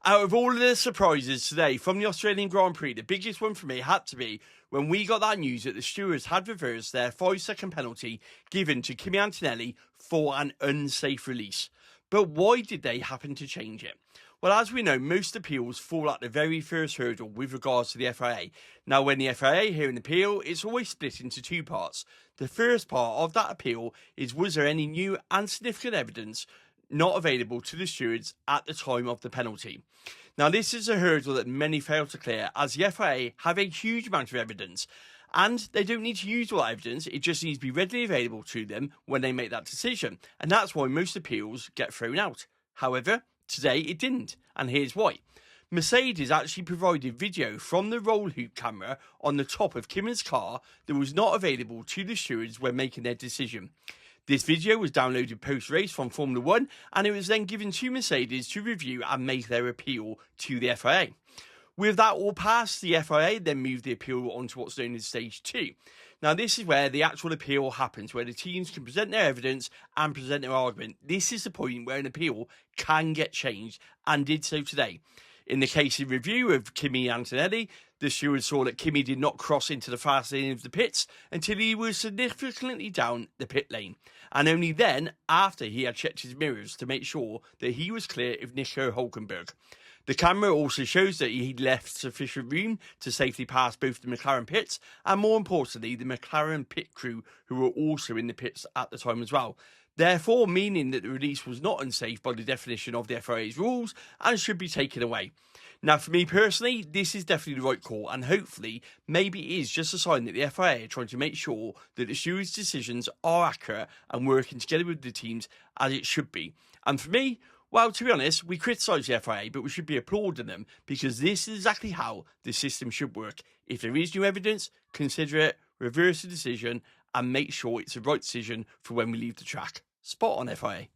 Out of all of the surprises today from the Australian Grand Prix, the biggest one for me had to be when we got that news that the stewards had reversed their 5-second penalty given to Kimi Antonelli for an unsafe release. But why did they happen to change it? Well, as we know, most appeals fall at the very first hurdle with regards to the FIA. Now, when the FIA hear an appeal, it's always split into two parts. The first part of that appeal is, was there any new and significant evidence not available to the stewards at the time of the penalty? Now, this is a hurdle that many fail to clear, as the FIA have a huge amount of evidence, and they don't need to use all that evidence. It just needs to be readily available to them when they make that decision, and that's why most appeals get thrown out. However, today it didn't, and here's why. Mercedes actually provided video from the roll hoop camera on the top of Kimi's car that was not available to the stewards when making their decision. This video was downloaded post-race from Formula 1, and it was then given to Mercedes to review and make their appeal to the FIA. With that all passed, the FIA then moved the appeal onto what's known as Stage 2. Now, this is where the actual appeal happens, where the teams can present their evidence and present their argument. This is the point where an appeal can get changed, and did so today. In the case in review of Kimi Antonelli, the steward saw that Kimi did not cross into the fast lane of the pits until he was significantly down the pit lane, and only then after he had checked his mirrors to make sure that he was clear of Nico Hülkenberg. The camera also shows that he'd left sufficient room to safely pass both the McLaren pits and, more importantly, the McLaren pit crew, who were also in the pits at the time as well. Therefore, meaning that the release was not unsafe by the definition of the FIA's rules and should be taken away. Now, for me personally, this is definitely the right call, and hopefully, maybe it is just a sign that the FIA are trying to make sure that the stewards' decisions are accurate and working together with the teams as it should be. And for me, well, to be honest, we criticise the FIA, but we should be applauding them, because this is exactly how the system should work. If there is new evidence, consider it, reverse the decision, and make sure it's the right decision for when we leave the track. Spot on, FIA.